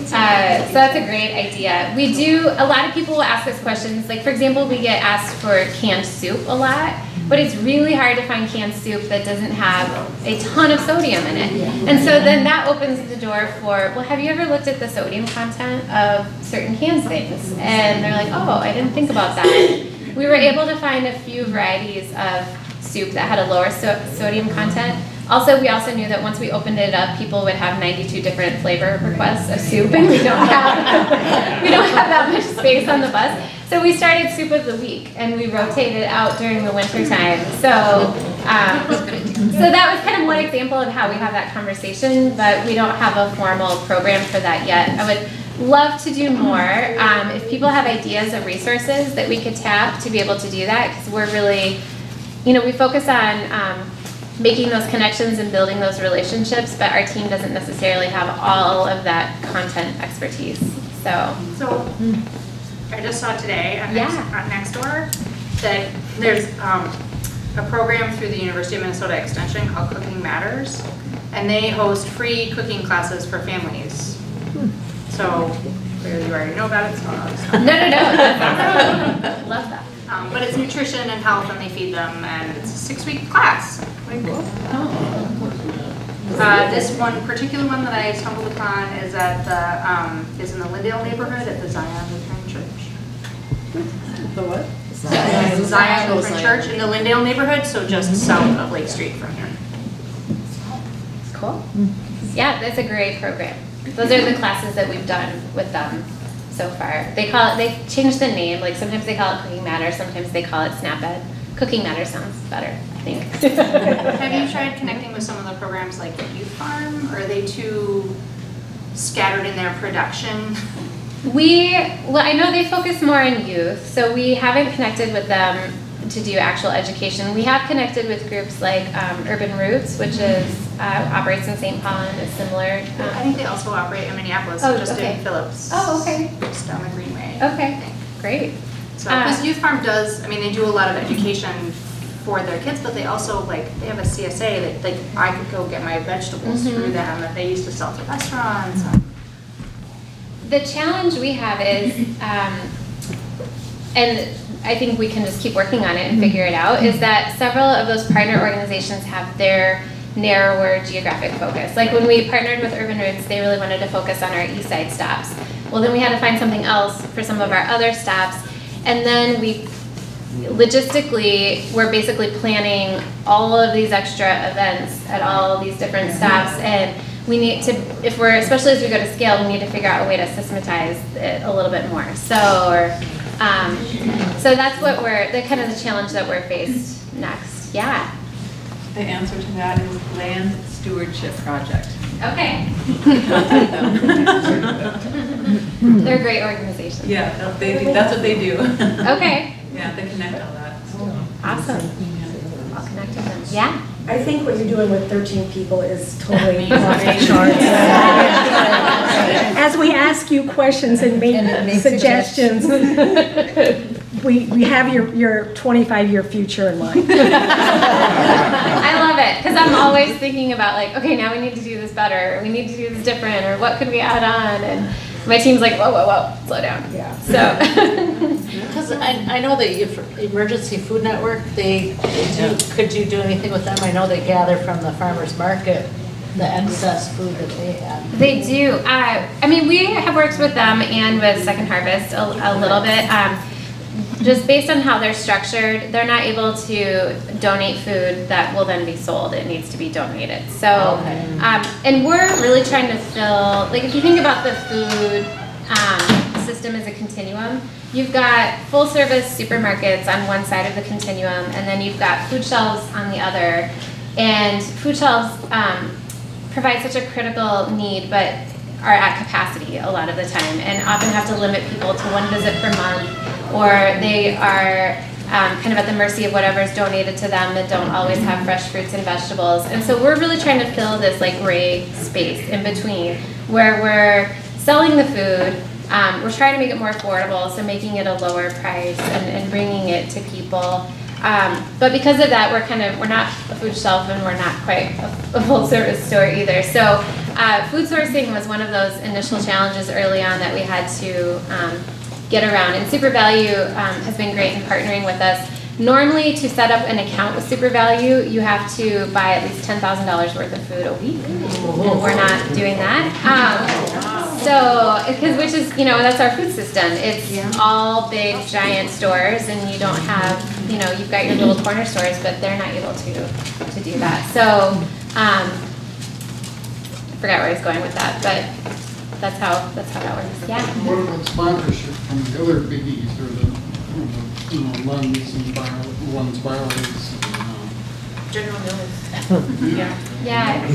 So that's a great idea. We do, a lot of people will ask us questions, like, for example, we get asked for canned soup a lot, but it's really hard to find canned soup that doesn't have a ton of sodium in it. And so then that opens the door for, well, have you ever looked at the sodium content of certain canned things? And they're like, oh, I didn't think about that. We were able to find a few varieties of soup that had a lower sodium content. Also, we also knew that once we opened it up, people would have 92 different flavor requests of soup, and we don't have that much space on the bus. So we started Soup of the Week, and we rotated out during the winter time. So that was kind of one example of how we have that conversation, but we don't have a formal program for that yet. I would love to do more. If people have ideas of resources that we could tap to be able to do that, because we're really, we focus on making those connections and building those relationships, but our team doesn't necessarily have all of that content expertise. So I just saw today on Nextdoor that there's a program through the University of Minnesota Extension called Cooking Matters, and they host free cooking classes for families. So clearly you already know about it, so I'll just No. Love that. But it's nutrition and health, and they feed them, and it's a 6-week class. This one particular one that I stumbled upon is at the is in the Lindale neighborhood at the Zion Lutheran Church. The what? Zion Lutheran Church in the Lindale neighborhood, so just south of Lake Street from here. Cool. Yeah, that's a great program. Those are the classes that we've done with them so far. They changed the name, like sometimes they call it Cooking Matters, sometimes they call it Snap Ed. Cooking Matters sounds better, I think. Have you tried connecting with some of the programs like Youth Farm, or are they too scattered in their production? Well, I know they focus more on youth, so we haven't connected with them to do actual education. We have connected with groups like Urban Roots, which operates in St. Paul and is similar. I think they also operate in Minneapolis, in Phillips. Oh, okay. Just down the Greenway. Okay, great. So, because Youth Farm does, they do a lot of education for their kids, but they also, they have a CSA that, I could go get my vegetables through them that they used to sell to restaurants. The challenge we have is, and I think we can just keep working on it and figure it out, is that several of those partner organizations have their narrower geographic focus. Like when we partnered with Urban Roots, they really wanted to focus on our east side stops. Well, then we had to find something else for some of our other stops. And then logistically, we're basically planning all of these extra events at all of these different stops. And we need to, especially as we go to scale, we need to figure out a way to systematize it a little bit more. So that's what that's kind of the challenge that we're faced next. Yeah. The answer to that is land stewardship project. Okay. They're a great organization. Yeah, they do, that's what they do. Okay. Yeah, they connect all that. Awesome. I'll connect with them. Yeah. I think what you're doing with 13 people is totally off the charts. As we ask you questions and make suggestions, we have your 25-year future in mind. I love it, because I'm always thinking about like, okay, now we need to do this better, or we need to do this different, or what could we add on, and my team's like, whoa, whoa, whoa, slow down. Yeah. So. Because I know the Emergency Food Network, could you do anything with them? I know they gather from the farmer's market the excess food that they have. They do. I mean, we have worked with them and with Second Harvest a little bit. Just based on how they're structured, they're not able to donate food that will then be sold. It needs to be donated. So, and we're really trying to fill, like if you think about the food system as a continuum, you've got full service supermarkets on one side of the continuum, and then you've got food shelves on the other. And food shelves provide such a critical need, but are at capacity a lot of the time, and often have to limit people to one visit per month, or they are kind of at the mercy of whatever's donated to them that don't always have fresh fruits and vegetables. And so we're really trying to fill this like gray space in between where we're selling the food, we're trying to make it more affordable, so making it a lower price and bringing it to people. But because of that, we're not a food shelf, and we're not quite a full service store either. So food sourcing was one of those initial challenges early on that we had to get around. And Super Value has been great in partnering with us. Normally, to set up an account with Super Value, you have to buy at least $10,000 worth of food a week, and we're not doing that. Which is, that's our food system. It's all big, giant stores, and you don't have, you've got your little corner stores, but they're not able to do that. So, I forgot where I was going with that, but that's how that works. Yeah. What about sponsorship from the other biggies, or the Lunds and Lunds Barley's? General Mills. Yeah.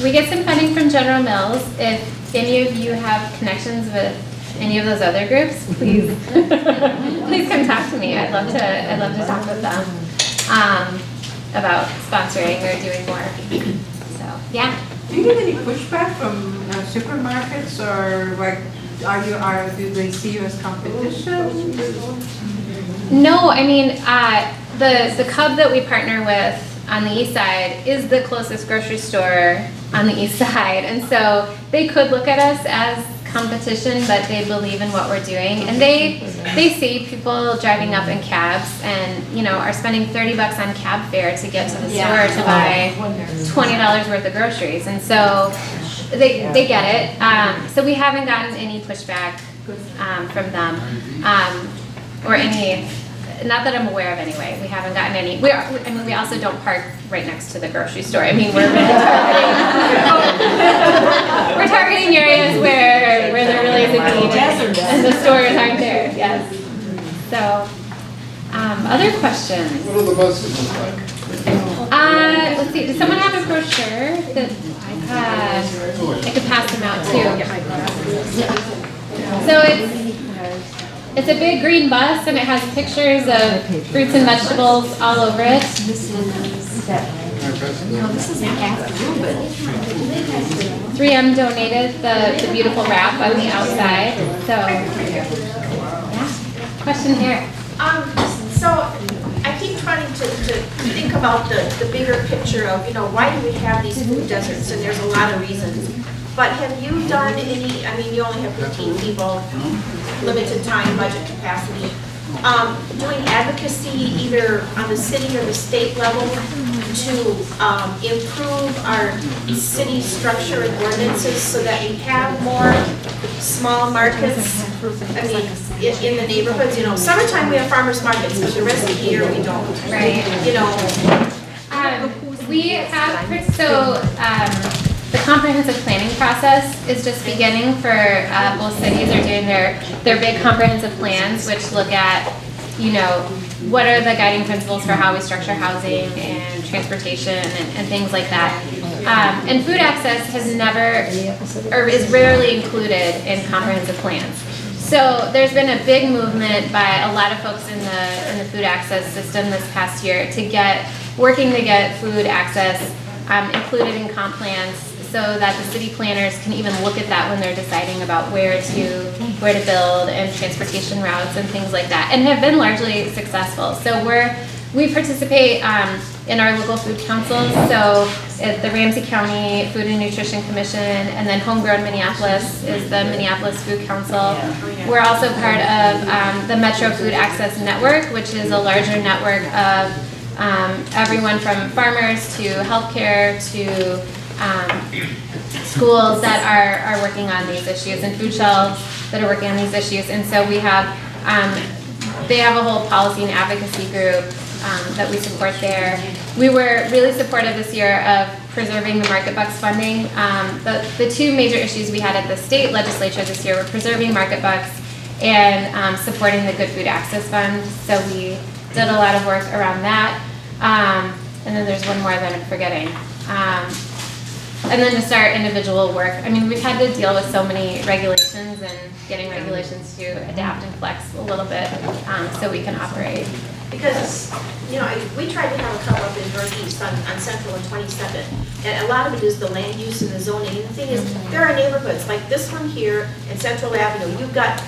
We get some funding from General Mills. If any of you have connections with any of those other groups, please please come talk to me. I'd love to talk with them about sponsoring or doing more. So yeah. Do you get any pushback from supermarkets, or like, do they see you as competition? No, I mean the Cub that we partner with on the east side is the closest grocery store on the east side, and so they could look at us as competition, but they believe in what we're doing, and they see people driving up in cabs and are spending $30 on cab fare to get to the store to buy $20 worth of groceries, and so they get it. So we haven't gotten any pushback from them, or any. Not that I'm aware of anyway. We haven't gotten any. We also don't park right next to the grocery store. I mean, we're really targeting areas where there really is a need and the stores aren't there. Yes. So, other questions? What do the buses look like? Let's see. Does someone have a brochure that I could pass them out too? So it's a big green bus, and it has pictures of fruits and vegetables all over it. This is an Affordability. 3M donated the beautiful wrap on the outside. So, yeah. Question here. So I keep trying to think about the bigger picture of, why do we have these food deserts? And there's a lot of reasons. But have you done any, you only have 15 people, limited time, budget capacity, doing advocacy either on the city or the state level to improve our city structure and ordinances so that we have more small markets, in the neighborhoods? Summertime we have farmers markets, but the rest of the year we don't. Right. We have, the comprehensive planning process is just beginning for both cities are doing their big comprehensive plans, which look at, what are the guiding principles for how we structure housing and transportation and things like that. And food access has never, or is rarely included in comprehensive plans. So there's been a big movement by a lot of folks in the food access system this past year working to get food access included in comp plans so that the city planners can even look at that when they're deciding about where to build and transportation routes and things like that, and have been largely successful. So we participate in our local food councils, so at the Ramsey County Food and Nutrition Commission, and then Homegrown Minneapolis is the Minneapolis Food Council. We're also part of the Metro Food Access Network, which is a larger network of everyone from farmers to healthcare to schools that are working on these issues, and food shelves that are working on these issues. And so we have, they have a whole policy and advocacy group that we support there. We were really supportive this year of preserving the market bucks funding. The two major issues we had at the state legislature this year were preserving market bucks and supporting the Good Food Access Fund. So we did a lot of work around that. And then there's one more that I'm forgetting. And then just our individual work. I mean, we've had to deal with so many regulations and getting regulations to adapt and flex a little bit so we can operate. Because, you know, we tried to have a come up in Northeast on Central and 27th, and a lot of it is the land use and the zoning. And the thing is, there are neighborhoods like this one here in Central Avenue. You've got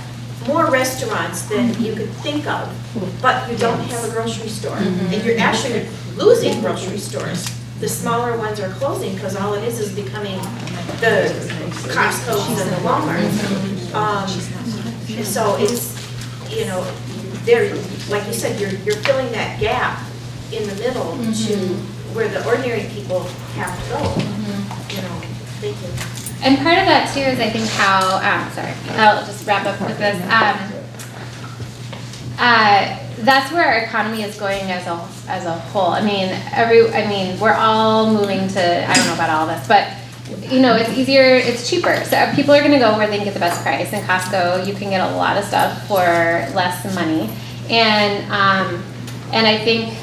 more restaurants than you could think of, but you don't have a grocery store. And you're actually losing grocery stores. The smaller ones are closing because all it is becoming the Costco's and the Walmarts. So it's, you know, there, like you said, you're filling that gap in the middle to where the ordinary people have to go. You know, thank you. And part of that too is I think how, sorry, I'll just wrap up with this. That's where our economy is going as a whole. I mean, we're all moving to, I don't know about all this, but you know, it's easier, it's cheaper. So people are gonna go where they can get the best price. In Costco, you can get a lot of stuff for less money. And I think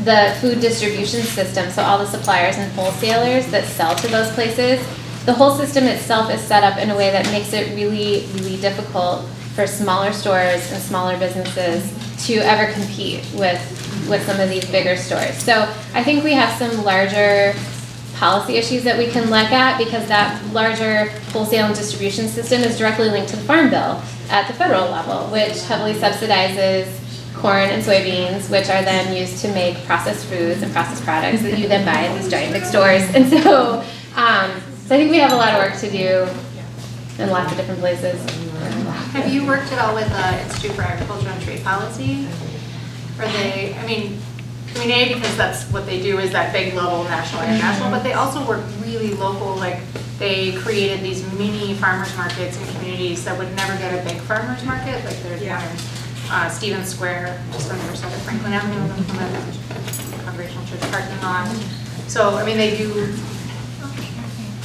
the food distribution system, so all the suppliers and wholesalers that sell to those places, the whole system itself is set up in a way that makes it really, really difficult for smaller stores and smaller businesses to ever compete with some of these bigger stores. So I think we have some larger policy issues that we can look at because that larger wholesale and distribution system is directly linked to the Farm Bill at the federal level, which heavily subsidizes corn and soybeans, which are then used to make processed foods and processed products that you then buy at these giant big stores. And so, I think we have a lot of work to do in lots of different places. Have you worked at all with the Institute for Agriculture and Trade Policy? Or they, I mean, A, because that's what they do is that big level, national, international, but they also work really local, like they created these mini farmers markets in communities that would never get a big farmers market, like there's one in Stevens Square, just on the other side of Franklin Avenue, from the Congregational Church parking lot. So, I mean, they do.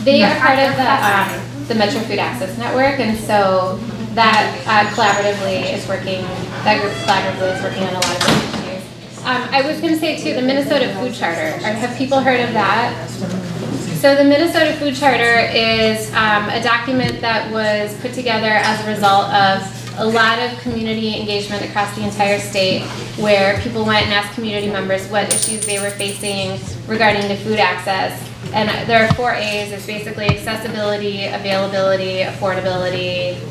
They are part of the Metro Food Access Network, and so that collaboratively is working, that group collaboratively is working on a lot of those issues. I was going to say too, the Minnesota Food Charter, have people heard of that? So the Minnesota Food Charter is a document that was put together as a result of a lot of community engagement across the entire state where people went and asked community members what issues they were facing regarding to food access. And there are 4 A's. It's basically accessibility, availability, affordability,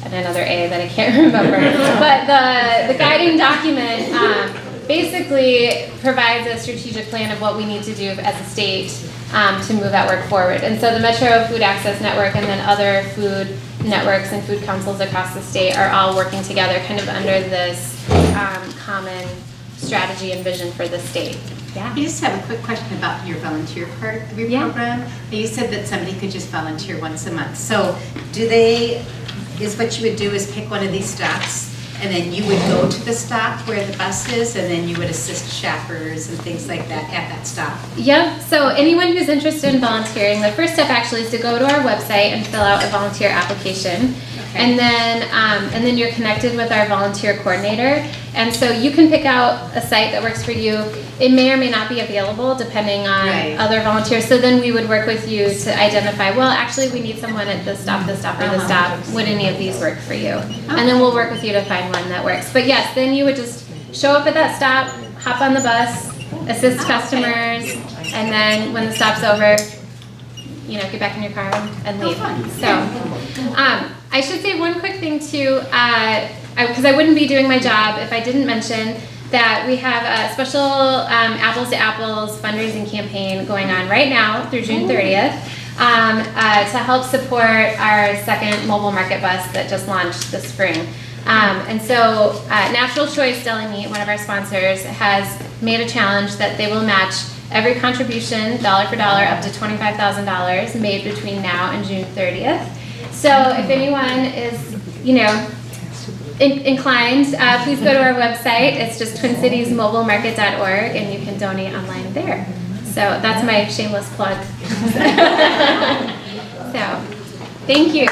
and another A that I can't remember. But the guiding document basically provides a strategic plan of what we need to do as a state to move that work forward. And so the Metro Food Access Network and then other food networks and food councils across the state are all working together kind of under this common strategy and vision for the state. Yeah. I just have a quick question about your volunteer part of your program. You said that somebody could just volunteer once a month. So is what you would do is pick one of these stops and then you would go to the stop where the bus is and then you would assist shoppers and things like that at that stop? Yep, so anyone who's interested in volunteering, the first step actually is to go to our website and fill out a volunteer application. And then you're connected with our volunteer coordinator. And so you can pick out a site that works for you. It may or may not be available depending on other volunteers. So then we would work with you to identify, well, actually we need someone at this stop, or this stop. Would any of these work for you? And then we'll work with you to find one that works. But yes, then you would just show up at that stop, hop on the bus, assist customers, and then when the stop's over, get back in your car and leave. So, I should say one quick thing too, because I wouldn't be doing my job if I didn't mention that we have a special Apples to Apples fundraising campaign going on right now through June 30th to help support our second mobile market bus that just launched this spring. And so Natural Choice Deli Meat, one of our sponsors, has made a challenge that they will match every contribution, dollar for dollar, up to $25,000 made between now and June 30th. So if anyone is, inclined, please go to our website. It's just twincitiesmobilemarket.org, and you can donate online there. So that's my shameless plug. So, thank you.